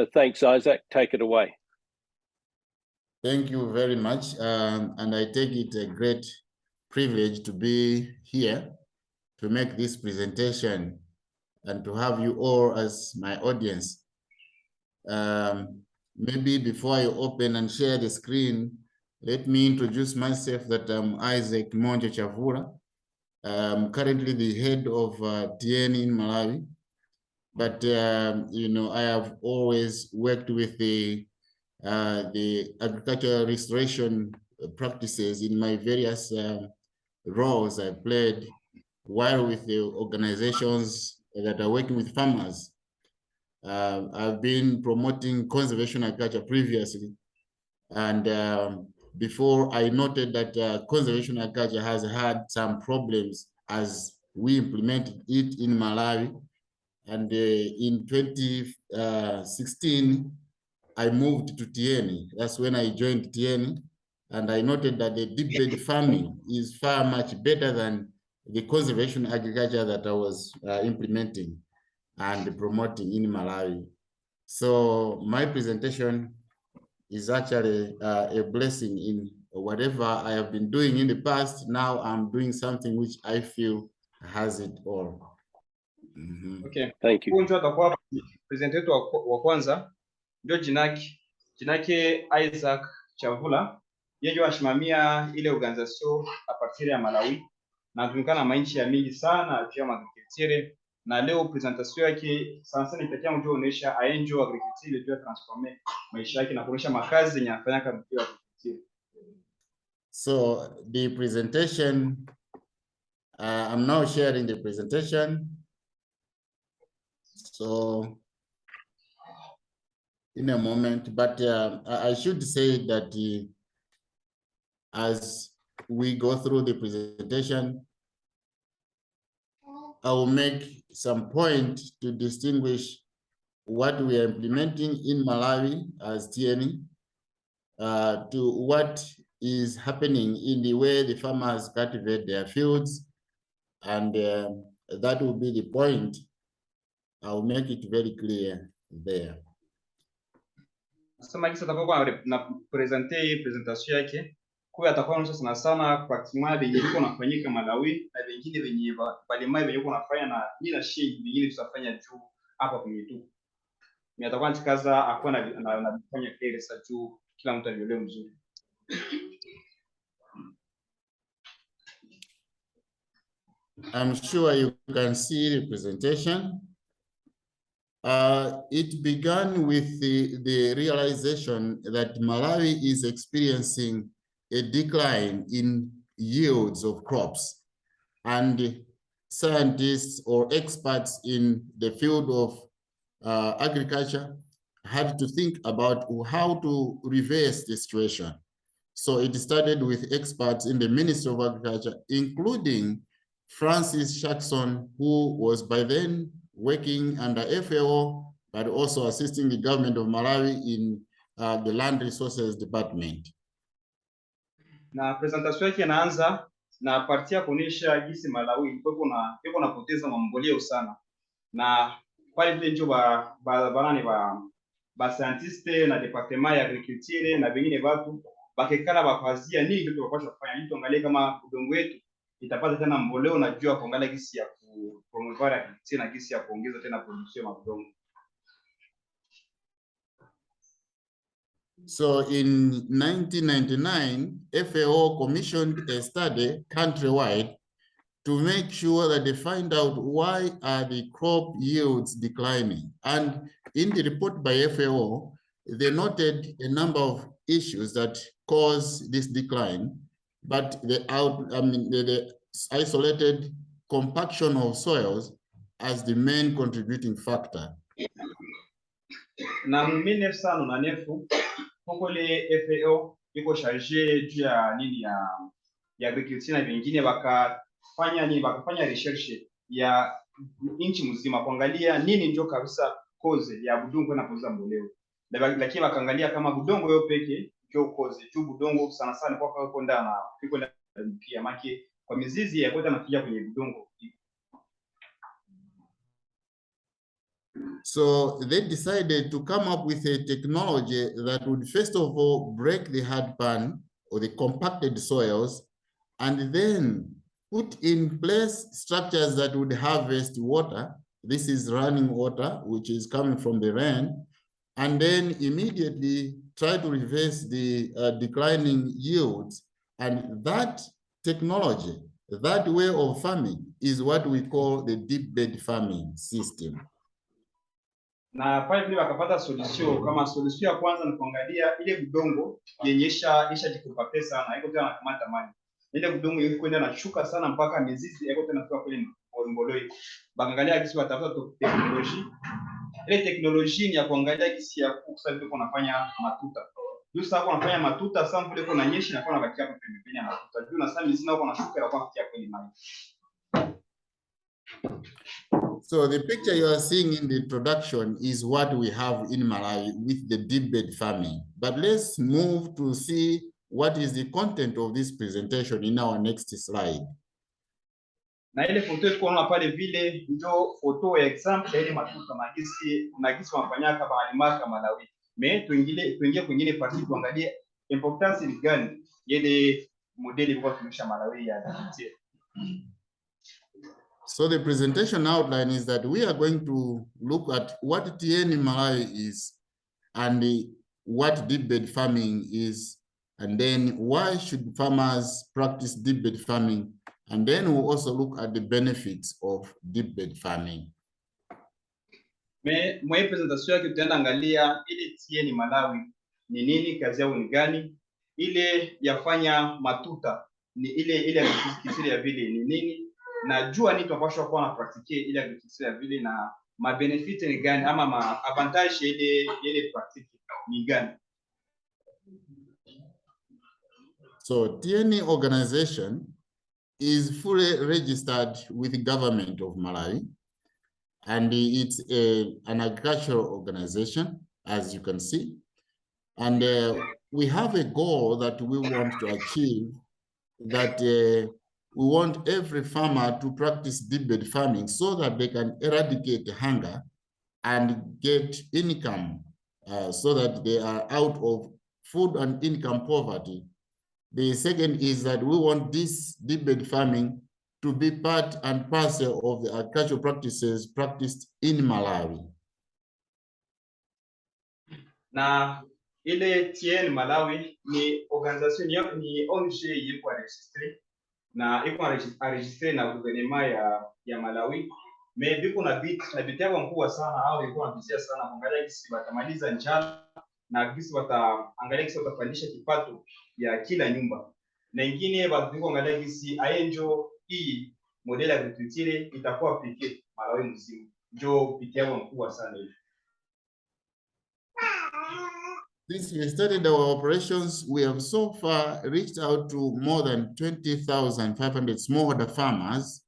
Thanks, Isaac. Take it away. Thank you very much. And I take it a great privilege to be here to make this presentation and to have you all as my audience. Maybe before I open and share the screen, let me introduce myself that I'm Isaac Monjo Chavula. I'm currently the head of Tyeni in Malawi. But, you know, I have always worked with the agricultural restoration practices in my various roles I played while with the organizations that are working with farmers. I've been promoting conservation agriculture previously, and before I noted that conservation agriculture has had some problems as we implemented it in Malawi. And in 2016, I moved to Tyeni. That's when I joined Tyeni. And I noted that the deep bed farming is far much better than the conservation agriculture that I was implementing and promoting in Malawi. So my presentation is actually a blessing in whatever I have been doing in the past. Now I'm doing something which I feel has it all. Okay. Thank you. Huyu atakuwa presenter wetu wa kwanza ndio jinake Isaac Chavula. Yeye ndio asimamia ile organization a partir ya Malawi na anatumikana na mainchi ya mingi sana pia agriculture, na leo presentation yake sana itakia mtu onyesha aenjo agriculture ndio transformer maisha yake na kuonesha makazi yenye anafanya kama agriculture. So the presentation, I'm now sharing the presentation. So in a moment, but I should say that as we go through the presentation, I will make some point to distinguish what we are implementing in Malawi as Tyeni to what is happening in the way the farmers cultivate their fields, and that will be the point. I'll make it very clear there. Sasa kisa atakuwa na presentation yake kwa atakuwa anaonyesha sana sana practically venye iko nafanyika Malawi na vingine venye balimai venye uko nafanya na bila shida vingine tutafanya juu hapa kwenye tu. Mimi atakuwa nitakaza akuwa na kufanya clear sa juu kila mtu alielewe mzuri. I'm sure you can see the presentation. It began with the realization that Malawi is experiencing a decline in yields of crops, and scientists or experts in the field of agriculture had to think about how to reverse the situation. So it started with experts in the Ministry of Agriculture, including Francis Jackson, who was by then working under FAO, but also assisting the government of Malawi in the Land Resources Department. Na presentation yake inaanza na partia kuonesha jinsi Malawi iko napoteza mamboleo sana, na pale vile ndio ba scientiste na departement ya agriculture na vingine watu bakekana bakazia nini ndio tunapaswa kufanya ili tuangalie kama udongo wetu itapata tena mboleo na jua kuangalia gisi ya kupromouvoir agriculture na gisi ya kuongeza tena production ya udongo. So in 1999, FAO commissioned a study countrywide to make sure that they find out why are the crop yields declining. And in the report by FAO, they noted a number of issues that cause this decline, but the isolated compaction of soils as the main contributing factor. Na 1999 huko le FAO iko charge juu ya nini ya agriculture na vingine bakafanya research ya nchi mzima kuangalia nini ndio kabisa cause ya budongo na kuuza mboleo, lakini wakaangalia kama budongo yo peke ndio cause tu budongo sana sana kwa kwa ndana iko na pia maki kwa mizizi ya kwenda nafikia kwenye budongo. So they decided to come up with a technology that would first of all break the hard pan or the compacted soils, and then put in place structures that would harvest water. This is running water, which is coming from the rain, and then immediately try to reverse the declining yields. And that technology, that way of farming, is what we call the deep bed farming system. Na pale vile wakapata solution, kama solution ya kwanza ni kuangalia ile udongo yenye ishajikupa sana, haiko tena nakamata maji. Ile udongo ile kwenda na shuka sana mpaka mizizi haiko tena kutoka kwenye mboloi. Baangalia kisi watafuta teknolojia. Ile teknolojia ni ya kuangalia kisi ya kusaidia kwa nafanya matuta. Juu sasa kwa nafanya matuta sasa vile kuna nyeshi na kwa nabakia hapo pembeni ya matuta. Juu na sasa mizizi nao kwa nashuka na kwa nafikia kwenye maji. So the picture you are seeing in the introduction is what we have in Malawi with the deep bed farming. But let's move to see what is the content of this presentation in our next slide. Na ile foto tunaona pale vile ndio foto ya example ile matuta na gisi wanafanyaka balimaka Malawi. Tuingie kwingine parti tuangalie importance ni gani ile modeli kwa kutumia Malawi ya digital. So the presentation outline is that we are going to look at what Tyeni Malawi is and what deep bed farming is, and then why should farmers practice deep bed farming, and then we'll also look at the benefits of deep bed farming. Mwa presentation yake tutaenda angalia ile Tyeni Malawi ni nini, kazi yao ni gani, ile yafanya matuta ni ile kisiri ya vile ni nini, na jua ni tunapaswa kuwa na practice ile kisiri ya vile, na ma benefit ni gani ama ma avantage ile practice ni gani. So Tyeni organization is fully registered with the government of Malawi, and it's an agricultural organization, as you can see. And we have a goal that we want to achieve, that we want every farmer to practice deep bed farming so that they can eradicate hunger and get income, so that they are out of food and income poverty. The second is that we want this deep bed farming to be part and parcel of the agricultural practices practiced in Malawi. Na ile Tyeni Malawi ni organisation ni ONG iko registré na iko registré na gouvernement ya Malawi. Biko na vitu yao mkubwa sana, au iko ambizia sana kuangalia kisi watamaliza njaa na kisi wataangalia kisi watapandisha kipato ya kila nyumba. Na ingine biko kuangalia kisi aenjo hii modeli ya agriculture itakuwa pekee Malawi mzima. Ndio vitu yao mkubwa sana hivi. Since we started our operations, we have so far reached out to more than 20,500 smallholder farmers.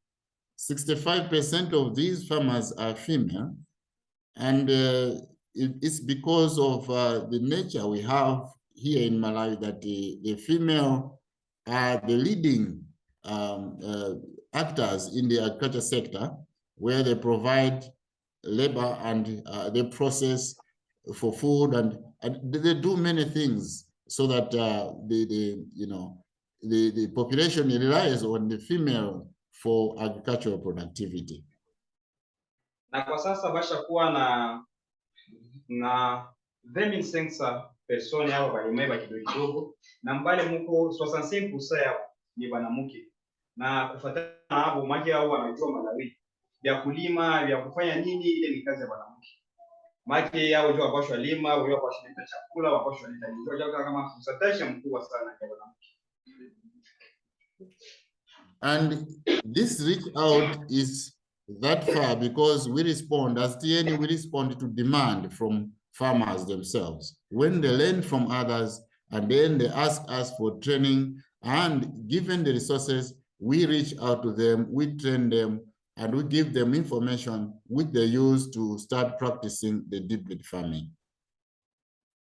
65% of these farmers are female, and it's because of the nature we have here in Malawi that the female are the leading actors in the agriculture sector, where they provide labor and they process for food, and they do many things so that the population relies on the female for agricultural productivity. Na kwa sasa basha kuwa na 2500 persone hao balimeba kidogo, na mbale muko 65% yao ni banamuke, na kufuatana na hapo maji hao wanajua Malawi vya kulima vya kufanya nini, ile ni kazi ya banamuke. Maji yao ndio wapashwa lima, wao wapashwa leta chakula, wapashwa leta ndio kama kusatasha mkubwa sana kwa banamuke. And this reach out is that far because we respond, as Tyeni, we respond to demand from farmers themselves. When they learn from others and then they ask us for training, and given the resources, we reach out to them, we train them, and we give them information which they use to start practicing the deep bed farming.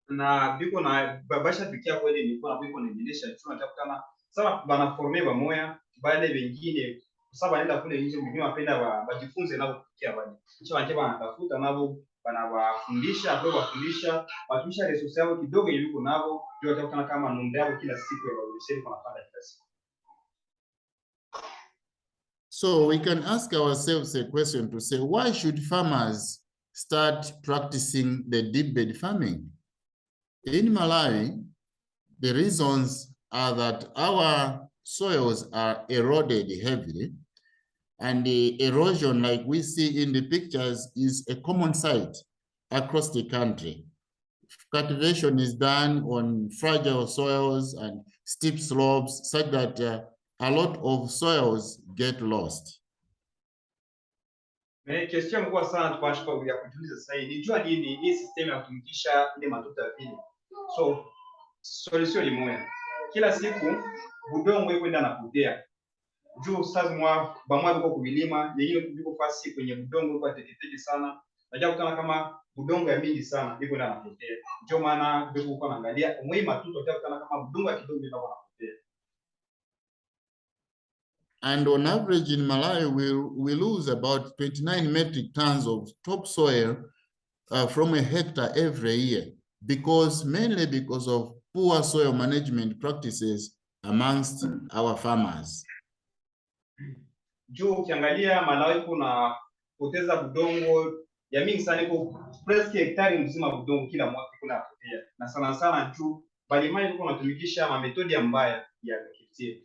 Na biko na babasha pikia kweli ni kwa biko ni dilisha tunataka kama sawa bana former ba moya bale wengine sababu anaenda kule nje mwingine wapenda wajifunze nao kufikia bali kisha wanje wanatafuta nao wanawafundisha kwa wafundisha watumisha resource yao kidogo iliko nao ndio watakutana kama nunda yao kila siku ya evaluation wanapanda kila siku. So we can ask ourselves a question to say, why should farmers start practicing the deep bed farming? In Malawi, the reasons are that our soils are eroded heavily, and the erosion, like we see in the pictures, is a common sight across the country. Cultivation is done on fragile soils and steep slopes, such that a lot of soils get lost. Question kubwa sana tukashika ya kujiuliza sasa hivi. Nijua nini hii system ya kutumikisha ile matuta vile. So solution ni moja. Kila siku budongo iko kwenda napotea. Juu sasa bamwa biko kuvilima, yengine kubiko fasi kwenye budongo kwa teketeke sana. Najua kutana kama budongo ya mingi sana iko kwenda napotea. Ndio maana biko uko naangalia umwe matuta unajua kutana kama budongo ya kidogo ndio napotea. And on average in Malawi, we lose about 29 metric tons of topsoil from a hectare every year, mainly because of poor soil management practices amongst our farmers. Juu ukiangalia Malawi kuna poteza budongo ya mingi sana, iko presque hektari mzima budongo kila mwaka kuna potea, na sana sana juu balimai iko natumikisha ma metodi ya mbaya ya agriculture.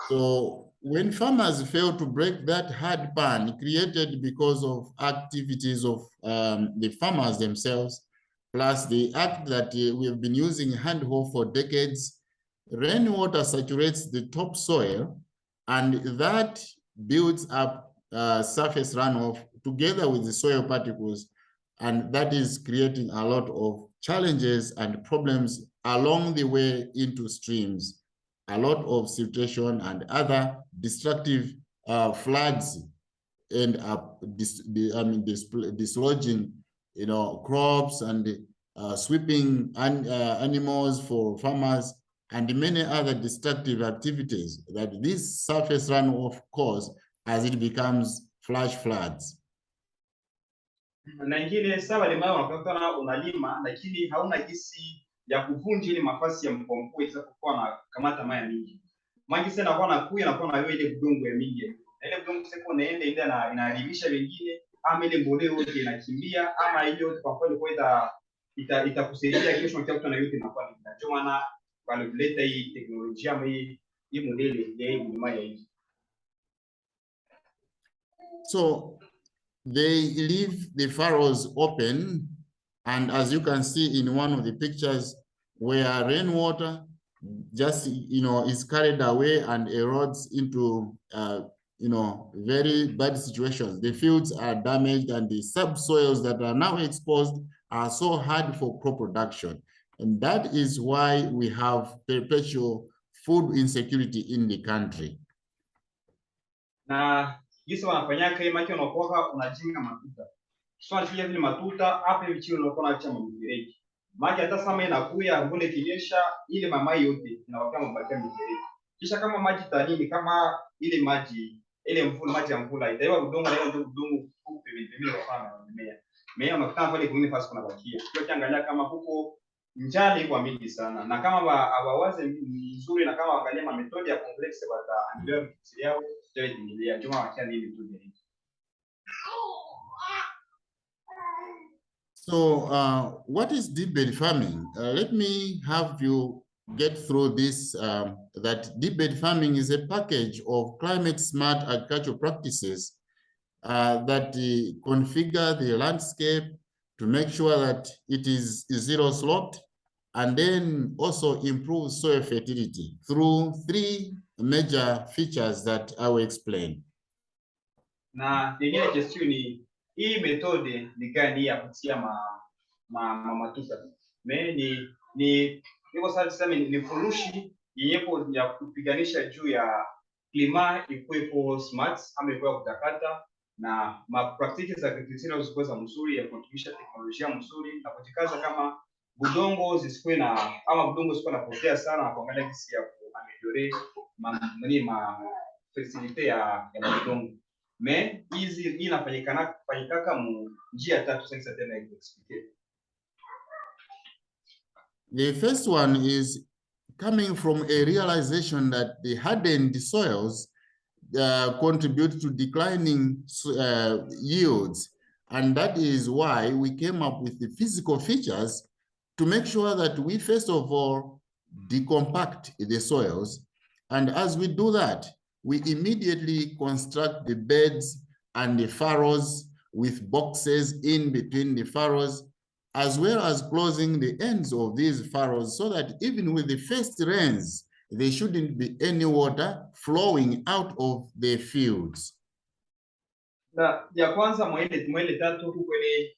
So when farmers fail to break that hard pan created because of activities of the farmers themselves, plus the act that we have been using handhold for decades, rainwater saturates the topsoil, and that builds up surface runoff together with the soil particles, and that is creating a lot of challenges and problems along the way into streams. A lot of siltation and other destructive floods end up dislodging, crops and sweeping animals for farmers and many other destructive activities that this surface runoff cause as it becomes flash floods. Na ingine sawa lima unakutana unalima lakini hauna gisi ya kuvunja ile mafasi ya mkompo iza kuwa na kamata maya mingi. Mangi sana kwa na kuya na kwa na ile budongo ya mingi. Ile budongo seko naende ile na inaharibisha wengine ama ile mbolea yote inakimbia ama ile yote kwa kweli kwa itakusaidia kesho mtakutana yote na kwa nini. Ndio maana walileta hii teknolojia ama hii modeli ya hii huduma ya hii. So they leave the furrows open, and as you can see in one of the pictures, where rainwater just is carried away and erodes into very bad situations. The fields are damaged, and the subsoils that are now exposed are so hard for crop production, and that is why we have perpetual food insecurity in the country. Na jinsi wanafanya kama hiyo unakuwa unajenga matuta. Sio anafikia vile matuta hapa hivi chini unakuwa unaacha mfereji. Maji hata sama inakuya ngone kinyesha ile mamai yote inawakia mabakia mfereji. Kisha kama maji tanini kama ile maji ile mvua maji ya mvua itaiwa udongo na ile udongo kupe mimi kwa kama mimea. Mimea unakutana pale kwingine fasi kuna bakia. Sio kiangalia kama huko njala iko mingi sana. Na kama hawawaze nzuri na kama waangalia ma metodi ya complex wataendelea kufikiria yao tutaendelea juma wakia nini tu. So what is deep bed farming? Let me have you get through this, that deep bed farming is a package of climate smart agricultural practices that configure the landscape to make sure that it is zero sloped, and then also improve soil fertility through 3 major features that I will explain. Na nyingine question ni hii metode ni gani ya kutia matuta? Ni niko sasa ni furushi yenyepo ya kupiganisha juu ya klima ikuwepo smart ama ikuwa kutakata na practices za agriculture zikuweza mzuri ya kutumia teknolojia mzuri na kujikaza kama budongo zisikuwe na ama budongo zisikuwe napotea sana na kuangalia jinsi ya kuameliore ma flexibility ya udongo. Me hizi inafanyikaka mu njia tatu sasa tena explain. The first one is coming from a realization that the hardened soils contribute to declining yields. And that is why we came up with the physical features to make sure that we, first of all, decompact the soils. And as we do that, we immediately construct the beds and the furrows with boxes in between the furrows, as well as closing the ends of these furrows so that even with the first rains, there shouldn't be any water flowing out of the fields. Na ya kwanza mwele tatu kweli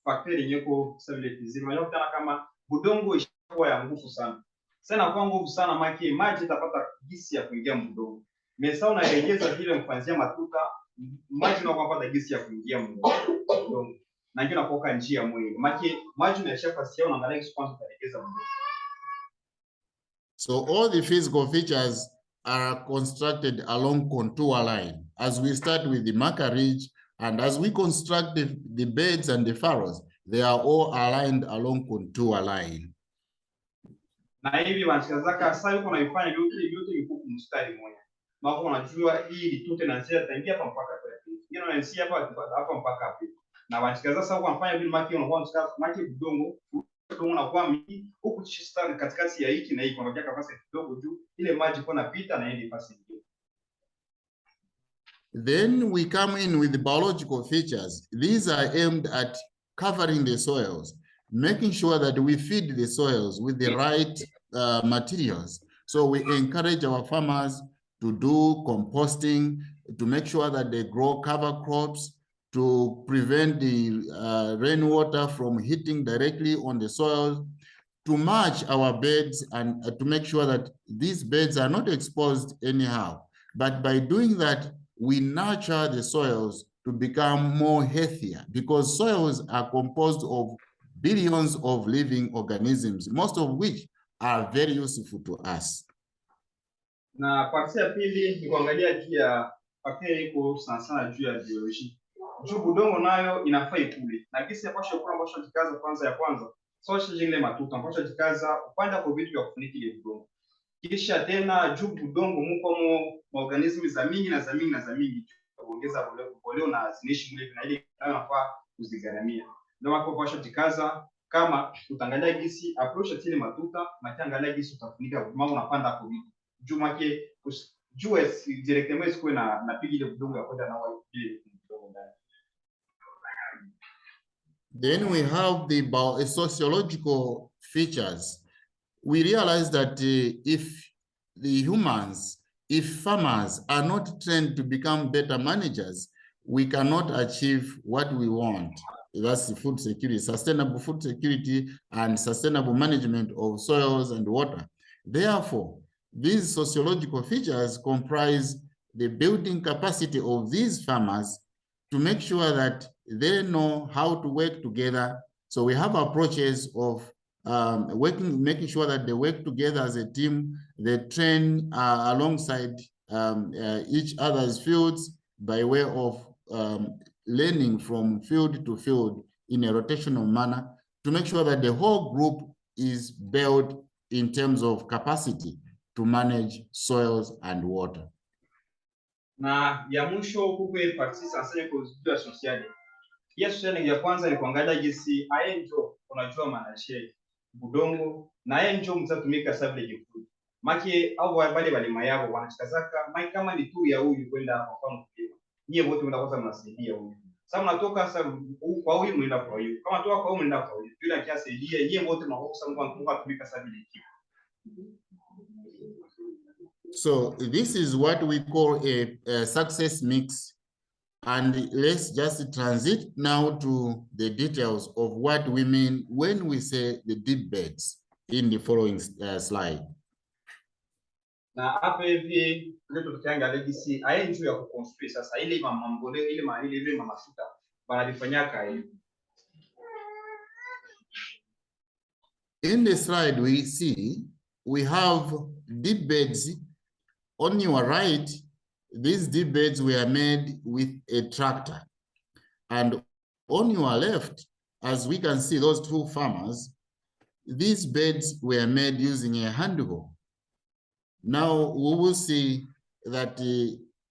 fakteri nyeko stability zima yokana kama budongo ishakuwa ya nguvu sana. Sana kwa nguvu sana maki maji itapata gisi ya kuingia mudongo. Mesa unaregeza vile mfanzia matuta maji na kupata gisi ya kuingia mudongo. Na ndio nakoka njia mwili. Maki maji na shafasia unaangalia gisi kwanza utaregeza mudongo. So all the physical features are constructed along contour line. As we start with the marker ridge, and as we construct the beds and the furrows, they are all aligned along contour line. Na hivi wanachazaka sasa yuko naifanya yote yuko mstari mmoja. Mako unajua hii litute na zia taingia hapa mpaka kwa hivi. Yeye anaanzia hapa mpaka hapo. Na wanachazaka sasa wanafanya vile maki unakuwa maki budongo unakuwa mingi huku chistari katikati ya hiki na hiki unabakia nafasi kidogo juu ile maji kwa napita na ile nafasi nyingine. Then we come in with the biological features. These are aimed at covering the soils, making sure that we feed the soils with the right materials. So we encourage our farmers to do composting, to make sure that they grow cover crops, to prevent the rainwater from hitting directly on the soil, to mulch our beds and to make sure that these beds are not exposed anyhow. But by doing that, we nurture the soils to become more healthier, because soils are composed of billions of living organisms, most of which are very useful to us. Na parti ya pili ni kuangalia juu ya faktori iko sana juu ya biology. Juu budongo nayo inafaa ikule. Na kisi ya pasha kula mbosha jikaza kwanza ya kwanza. So shijingle matuta mbosha jikaza upanda kwa vitu vya kufunika ile budongo. Kisha tena juu budongo muko organismi za mingi na za mingi na za mingi. Kuongeza boleo na zinishi mule na ile nayo nafaa kuzigaramia. Ndio wako pasha jikaza kama utangalia gisi approach tile matuta na kiangalia gisi utafunika mambo unapanda kwa vitu. Juma ke jua directement isikuwe na pigi ile budongo ya kwenda na wao ile budongo ndani. Then we have the sociological features. We realize that if farmers are not trained to become better managers, we cannot achieve what we want. That's the food security, sustainable food security and sustainable management of soils and water. Therefore, these sociological features comprise the building capacity of these farmers to make sure that they know how to work together. So we have approaches of making sure that they work together as a team. They train alongside each other's fields by way of learning from field to field in a rotational manner to make sure that the whole group is built in terms of capacity to manage soils and water. Na ya mwisho kukwe participants asanye kuzijua sociali. Yes, sociali ya kwanza ni kuangalia jinsi aenjo unajua manashe budongo na aenjo mtatumika sabile jifu. Maki au wale mayabo wanachikazaka mai kama ni tu ya huyu kwenda kwa mfano kulima. Nyie wote mnakosa mnasaidia huyu. Sasa mnatoka sasa kwa huyu mnaenda kwa huyu. Kama toka kwa huyu mnaenda kwa huyu. Yule akiasaidia nyie wote mnakosa mnatumika sabile jifu. So this is what we call a success mix. And let's just transit now to the details of what we mean when we say the deep beds in the following slide. Na hapa hivi ndio tukiangalia gisi aenjo ya kuconstruct sasa ile mamambole ile mamafuta wanalifanyaka hivi. In the slide we see we have deep beds. On your right, these deep beds were made with a tractor. And on your left, as we can see those two farmers, these beds were made using a hand hoe. Now we will see that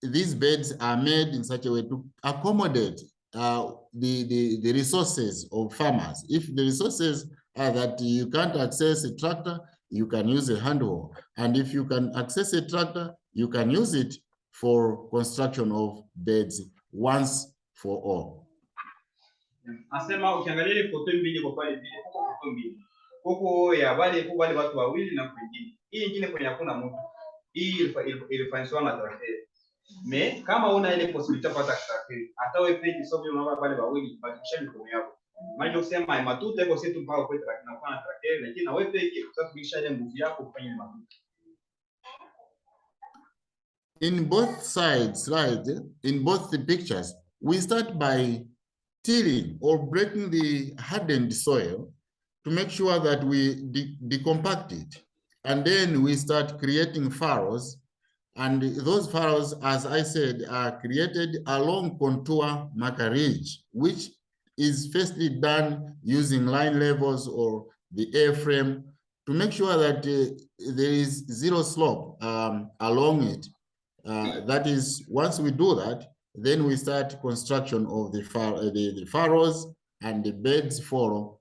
these beds are made in such a way to accommodate the resources of farmers. If the resources are that you can't access a tractor, you can use a hand hoe. And if you can access a tractor, you can use it for construction of beds once for all. Asema ukiangalia ile foto mbili kwa pale vile huko foto mbili. Huko ya wale watu wawili na kwingine. Hii nyingine kwenye hakuna mtu. Hii ilifanywa na traktori. Me kama una ile possibility kupata traktori, hata wewe peke sio vile unaona pale wawili bakisha mikono yako. Maana kusema matuta iko sisi mpaka kwa traktori na kwa traktori, lakini na wewe peke utafikisha ile nguvu yako kufanya matuta. In both sides, right? In both the pictures, we start by tilling or breaking the hardened soil to make sure that we decompact it. And then we start creating furrows. And those furrows, as I said, are created along contour marker ridge, which is firstly done using line levels or the airframe to make sure that there is zero slope along it. That is, once we do that, then we start construction of the furrows, and the beds follow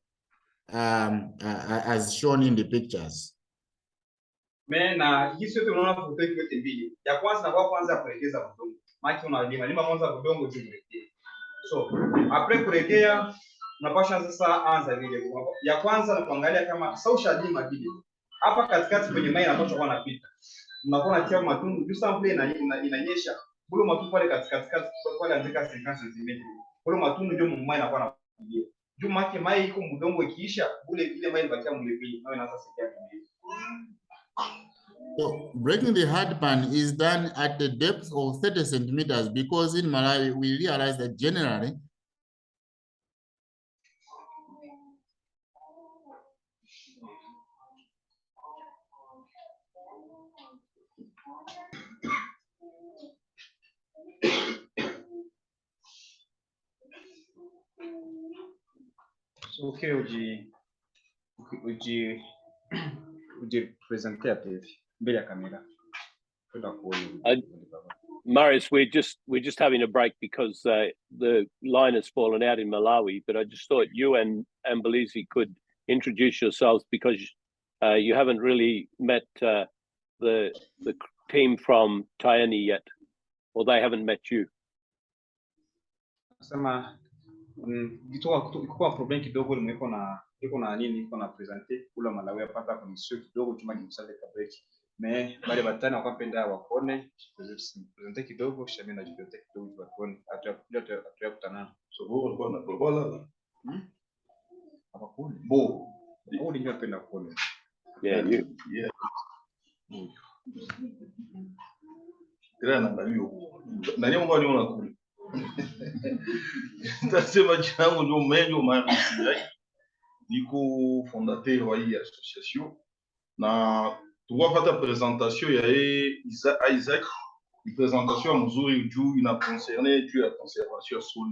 as shown in the pictures. Na hii sote unaona foto hiyo mbili. Ya kwanza na kwa kwanza kuelekeza udongo. Maki unalima kwanza udongo jiwekee. So, après kuelekea unapasha sasa anza vile. Ya kwanza na kuangalia kama social lima vile. Hapa katikati kwenye mai inapaswa kuwa napita. Unakuwa unatia matundu juu sample inanyesha. Bule matundu pale katikati pale andika 50 cm. Bule matundu ndio mai inakuwa napigia. Juu maki mai iko mudongo ikiisha, bule ile mai inabakia mlepili. Nawe inaanza sikia vile. So breaking the hard pan is done at the depth of 30 centimeters because in Malawi, we realize that generally Okay, uji presenter TV mbele ya kamera. Marius, we're just having a break because the line has fallen out in Malawi, but I just thought you and Ambelizi could introduce yourselves because you haven't really met the team from Tyeni yet, or they haven't met you. Sema kwa problem kidogo iko na nini iko na presenter kula Malawi apata kwa msio kidogo tuma nimsale ka break. Me bale batana wakapenda wakone presenter kidogo shame na jidote kidogo wakone atuya kutana. So wewe ulikuwa na probola? Hapa kule. Bo. Au ningependa kuona. Yeah, you. Yeah. Grana na hiyo. Na nyinyi mbona unakula? Tasema jina langu ndio Menyo Marius. Niko fondateur wa hii association na tuwapata presentation ya Isaac. Ni presentation mzuri juu ina concerne juu ya conservation ya sol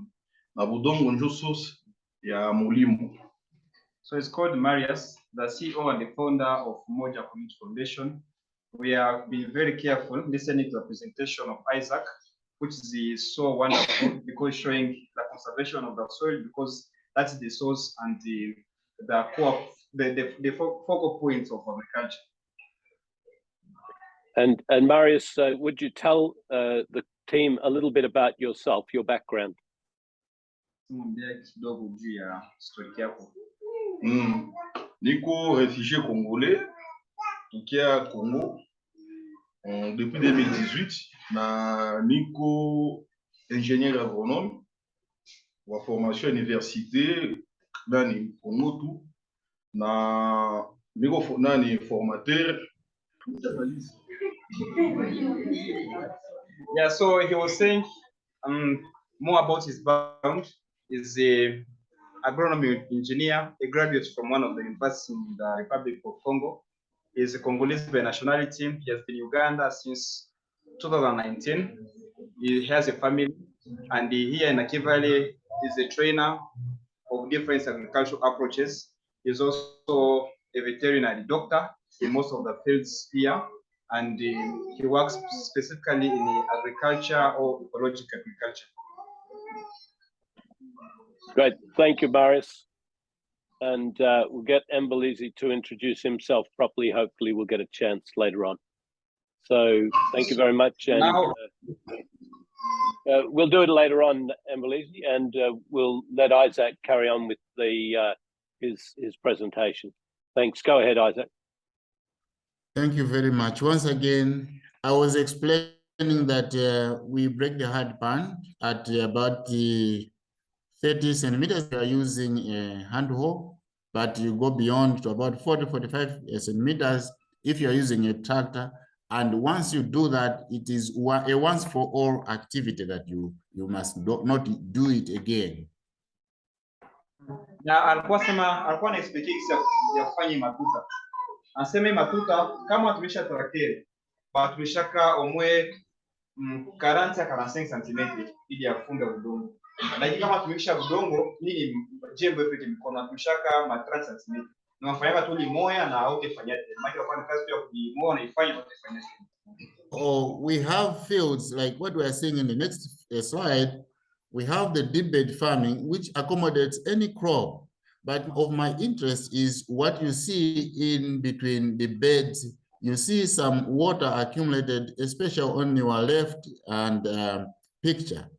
na budongo njo source ya mulimo. So it's called Marius, the CEO and the founder of Moja Community Foundation. We have been very careful listening to the presentation of Isaac, which is so wonderful because showing the conservation of the soil, because that's the source and the core, the focal points of agriculture. And Marius, would you tell the team a little bit about yourself, your background? Niko réfugié congolais, tukia Congo depuis 2018 na niko ingénieur agronome wa formation université nani Congo tu na niko nani formateur. Yeah, so he was saying more about his background. Is a agronomy engineer, a graduate from one of the universities in the Republic of Congo. He's a Congolese by nationality. He has been in Uganda since 2019. He has a family, and here in Aki Valley is a trainer of different agricultural approaches. He's also a veterinary doctor in most of the fields here, and he works specifically in agriculture or ecological agriculture. Great, thank you, Marius. And we'll get Mbalizi to introduce himself properly. Hopefully we'll get a chance later on. So thank you very much. And Now, we'll do it later on, Mbalizi, and we'll let Isaac carry on with the his presentation. Thanks. Go ahead, Isaac. Thank you very much. Once again, I was explaining that we break the hard pan at about the 30 centimeters. We are using a hand hoe, but you go beyond to about 40, 45 centimeters if you are using a tractor. And once you do that, it is a once for all activity that you must not do it again. na alikuwa na explain ya kufanya matuta. Anasema matuta kama tumesha trakteri, ba tumeshaka omwe 40-45 cm ili afunge udongo. Lakini kama tumesha udongo nini jembe peke mikono tumeshaka ma 30 cm. Na mfanyaka tu limoya na hautefanya tena. Maana kwa kazi ya kulimoa na ifanye hautefanya tena. Oh, we have fields like what we are seeing in the next slide. We have the deep bed farming, which accommodates any crop. But of my interest is what you see in between the beds. You see some water accumulated, especially on your left and picture.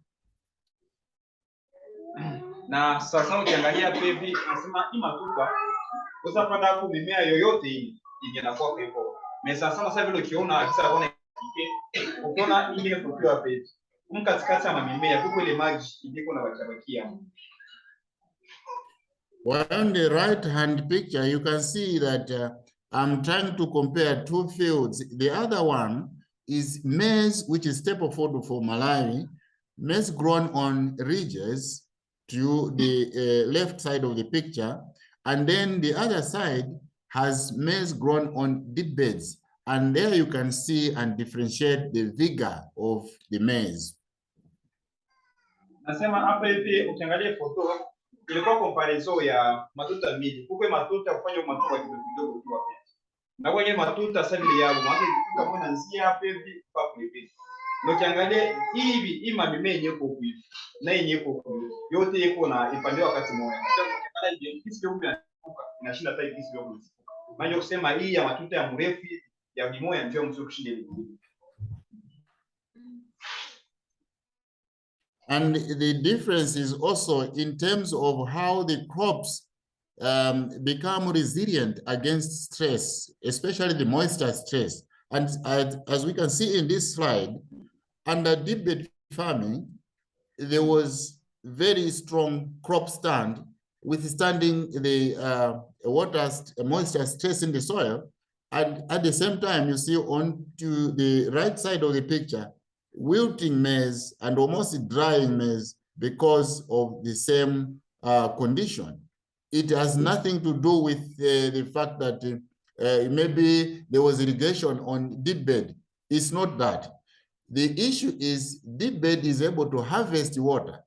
Na sasa ukiangalia pevi nasema hii matuta usapata hapo mimea yoyote hii inakuwa kwa hivyo. Mesa sasa vile ukiona akisa ukiona ile kukiwa pevi. Katikati ya mimea kuko ile maji ndiko na bachabakia. On the right hand picture, you can see that I'm trying to compare two fields. The other one is maize, which is staple food for Malawi, maize grown on ridges to the left side of the picture. And then the other side has maize grown on deep beds. And there you can see and differentiate the vigor of the maize. Nasema hapa hivi ukiangalia foto ilikuwa comparison ya matuta mbili. Kuko matuta kufanya matuta kidogo tu hapa. Na kwenye matuta sasa vile yao maana mtuta mwana nzia hapa hivi papo hivi. Na ukiangalia hivi hii mimea yenyewe kwa hivi na yenyewe kwa yote iko na ipande wakati mmoja. Ukiangalia kisi ndio inashinda hata kisi ndio. Maana kusema hii ya matuta ya mrefu ya limoya ndio mzuri kushinda ile. And the difference is also in terms of how the crops become resilient against stress, especially the moisture stress. And as we can see in this slide, under deep bed farming, there was very strong crop stand withstanding the moisture stress in the soil. And at the same time, you see on to the right side of the picture, wilting maize and almost drying maize because of the same condition. It has nothing to do with the fact that maybe there was irrigation on deep bed. It's not that. The issue is deep bed is able to harvest water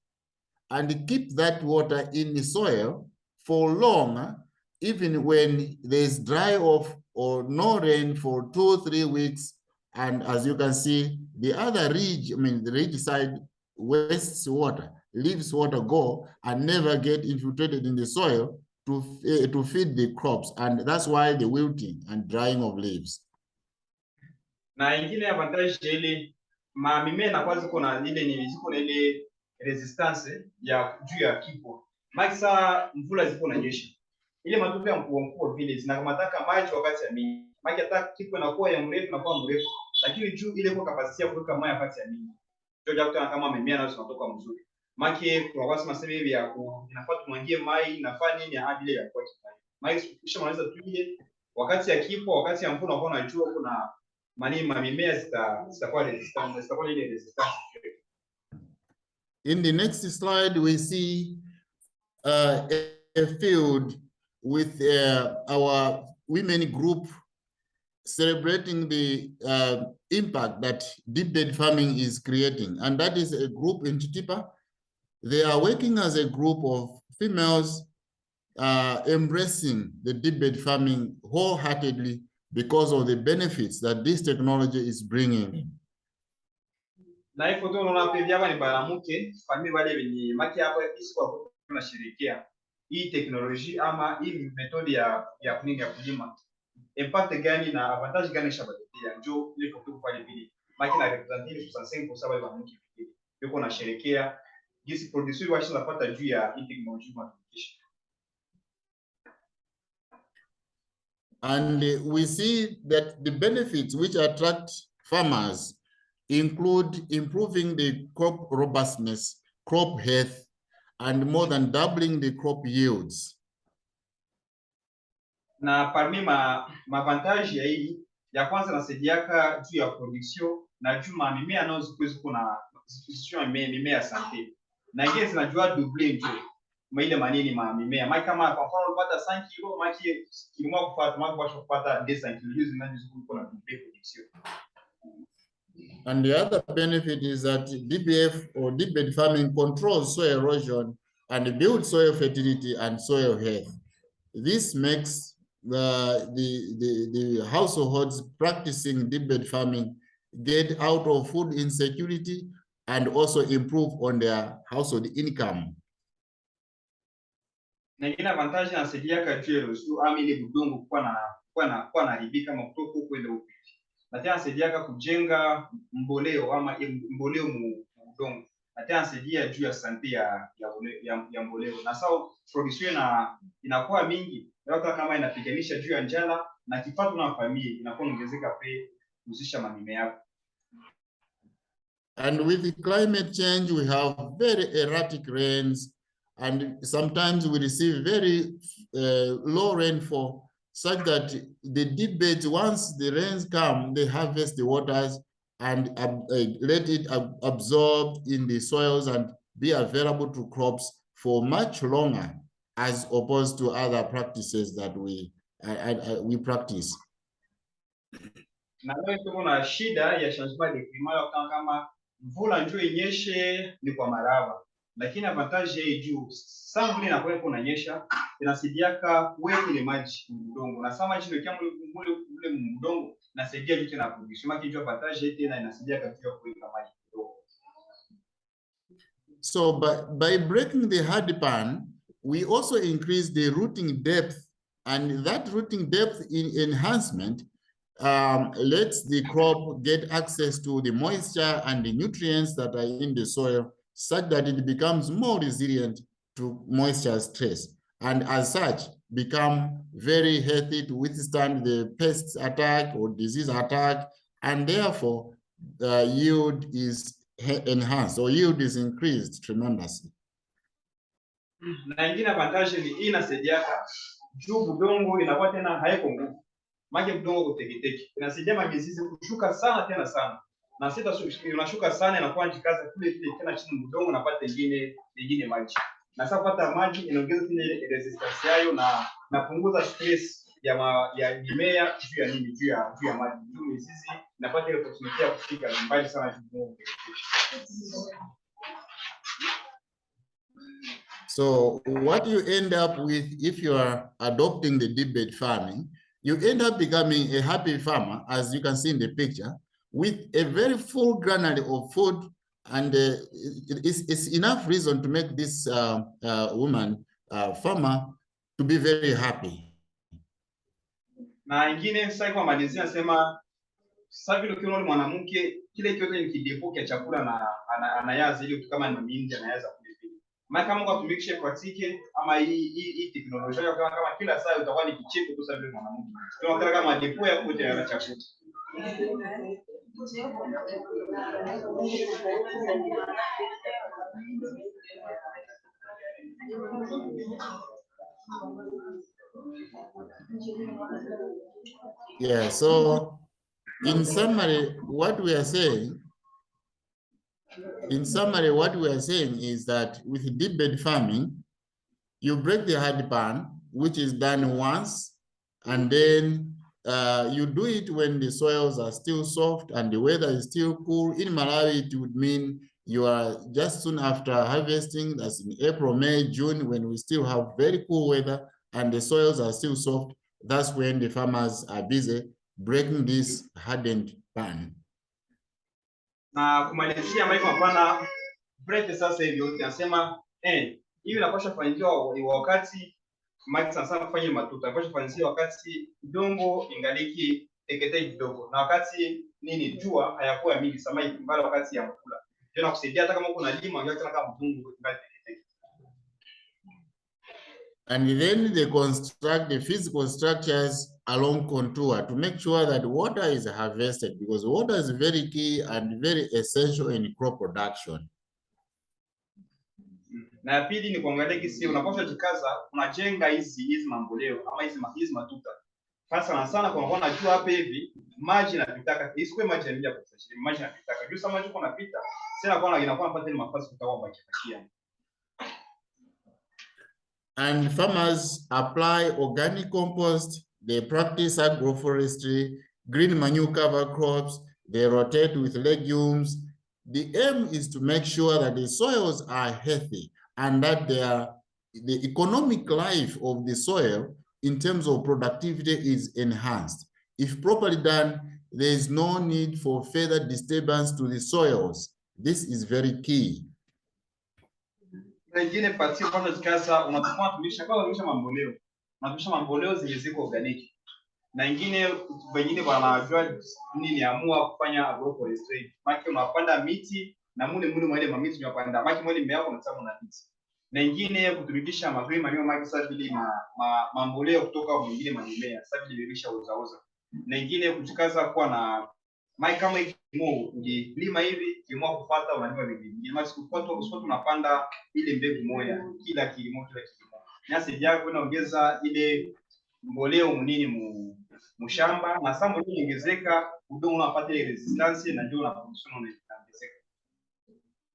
and keep that water in the soil for long, even when there's dry off or no rain for 2-3 weeks. And as you can see, the other ridge, the ridge side wastes water, leaves water go and never get infiltrated in the soil to feed the crops. And that's why the wilting and drying of leaves. Na ingine advantage ile mimea na kwanza kuna ile ziko na ile resistance ya juu ya kipo. Maana mvula ziko na nyesha. Ile matuta ya mkuu vile zinakamataka maji wakati ya mingi. Maana hata kipo inakuwa ya mrefu na kwa mrefu. Lakini juu ile kwa kapasiti ya kuweka maji wakati ya mingi. Ndio japo kama mimea nayo zinatoka mzuri. Maana kwa wasi maseme hivi ya inafaa tumwangie maji nafanya nini hadi ile ya kwa kipai. Maji ukishamaliza tu ile wakati ya kipo wakati ya mvua unakuwa unajua kuna mimea zitakuwa resistant, zitakuwa ile resistance. In the next slide, we see a field with our women group celebrating the impact that deep bed farming is creating. And that is a group in Chitipa. They are working as a group of females embracing the deep bed farming wholeheartedly because of the benefits that this technology is bringing. Na hii foto unaona pia hapa ni banamuke famili wale wenye maki hapa isi kwa tunashirikia hii teknolojia ama hii metodi ya kulima impact gani na avantage gani shabatia njo ile foto pale vile maki na representative 65% wale banamuke vile yuko na sherekea jinsi producer washinda napata juu ya hii teknolojia matumishi. And we see that the benefits which attract farmers include improving the crop robustness, crop health, and more than doubling the crop yields. Na parmi mavantage ya hii ya kwanza nasaidiaka juu ya production na juu mimea nao zikuwa na mimea sante na ingine zinajua double njo maile manini mimea maki kama kwa mfano unapata 5 kilo maki kilimo kufuata maki kwa kupata 200 kilo zinazokuwa na double production. And the other benefit is that DBF or deep bed farming controls soil erosion and builds soil fertility and soil health. This makes the households practicing deep bed farming get out of food insecurity and also improve on their household income. Na ingine avantage nasaidia kajero so amile budongo kwa na haribika makutoka huko ile upiti. Na tena nasaidia kujenga mboleo ama mboleo mu udongo. Na tena nasaidia juu ya sante ya mboleo. Na sawa production inakuwa mingi. Hata kama inapiganisha juu ya njala na kipato na familia inakuwa ongezeka pe kuzisha mamime yako. And with the climate change, we have very erratic rains, and sometimes we receive very low rainfall, such that the deep beds, once the rains come, they harvest the waters and let it absorb in the soils and be available to crops for much longer, as opposed to other practices that we practice. Na leo tuko na shida ya changement de climat kama mvula njoo inyeshe ni kwa maraba, lakini avantage hii juu sana vile inakuwa kunanyesha inasaidiaka kuweka ile maji mudongo na sama maji ndio mule mudongo nasaidia vitu na production maki njoo avantage hii tena inasaidia katika kuweka maji mudongo. So by breaking the hard pan, we also increase the rooting depth, and that rooting depth in enhancement lets the crop get access to the moisture and the nutrients that are in the soil, such that it becomes more resilient to moisture stress, and as such become very healthy to withstand the pest attack or disease attack, and therefore the yield is enhanced or yield is increased tremendously. Na ingine avantage ni inasaidia juu budongo inakuwa tena haiko nguvu. Maji budongo kuteketeke. Inasaidia mizizi kushuka sana tena sana. Na sita unashuka sana inakuwa njikaza kule tena chini budongo unapata nyingine maji. Na sasa kupata maji inaongeza tena ile resistance yayo na napunguza stress ya mimea juu ya nini juu ya maji. Juu mizizi inapata ile opportunity ya kufika mbali sana budongo. So what you end up with if you are adopting the deep bed farming, you end up becoming a happy farmer, as you can see in the picture, with a very full granary of food, and it's enough reason to make this woman farmer to be very happy. Na ingine sasa kwa malizia nasema sasa vile ukiona mwanamke kile kiote ni kidepo cha chakula na anayaza ile kama ni mahindi anayaza kule vile. Maana kama kwa tumikishe pratique ama hii teknolojia kama kila saa utakuwa ni kicheko tu sasa vile mwanamke. Tunataka kama depo ya kuja ya chakula. Yeah, so in summary, what we are saying is that with deep bed farming, you break the hard pan, which is done once, and then you do it when the soils are still soft and the weather is still cool. In Malawi, it would mean you are just soon after harvesting, that's in April, May, June, when we still have very cool weather and the soils are still soft. That's when the farmers are busy breaking this hardened pan. Na kumalizia Mike mapana break sasa hivi unasema hivi inapaswa kufanywa wakati Mike sana kufanya matuta, inapaswa kufanywa wakati udongo ingaliki teketei kidogo na wakati nini jua hayakuwa mingi sama mbali wakati ya mvula. Tena kusaidia hata kama kuna lima ungeacha kama mtungu ingali teketei. And then they construct the physical structures along contour to make sure that water is harvested, because water is very key and very essential in crop production. Na pili ni kuangalia kisi unapaswa jikaza unajenga hizi mamboleo ama hizi matuta. Sasa sana kwa kuona jua hapa hivi maji yanapitaka, isikuwe maji yanakuja kwa sababu maji yanapitaka. Juu sama maji kunapita, sasa kwa inakuwa napata nafasi kutawa baki pakia. And farmers apply organic compost, they practice agroforestry, green manure cover crops, they rotate with legumes. The aim is to make sure that the soils are healthy and that the economic life of the soil in terms of productivity is enhanced. If properly done, there is no need for further disturbance to the soils. This is very key. Wengine pati kwa jikaza unatakuwa tumisha kwa kumisha mamboleo. Unatumisha mamboleo zenye ziko organic. Na wengine wanajua nini amua kufanya agroforestry. Maki unapanda miti na mule mwale mamiti unapanda. Maki mwale mmea wako unataka na miti. Na ingine kutumikisha magri manio maki sasa vile mamboleo kutoka mwingine mimea sasa vile vilisha uzaoza. Na ingine kujikaza kuwa na maki kama ikimo lima hivi kimo kufuata unalima vingine. Maki kufuata usipotu unapanda ile mbegu moja kila kilimo. Nyasi yako inaongeza ile mboleo munini mushamba na sambo nyingezeka udongo unapata ile resistance na ndio unaproduce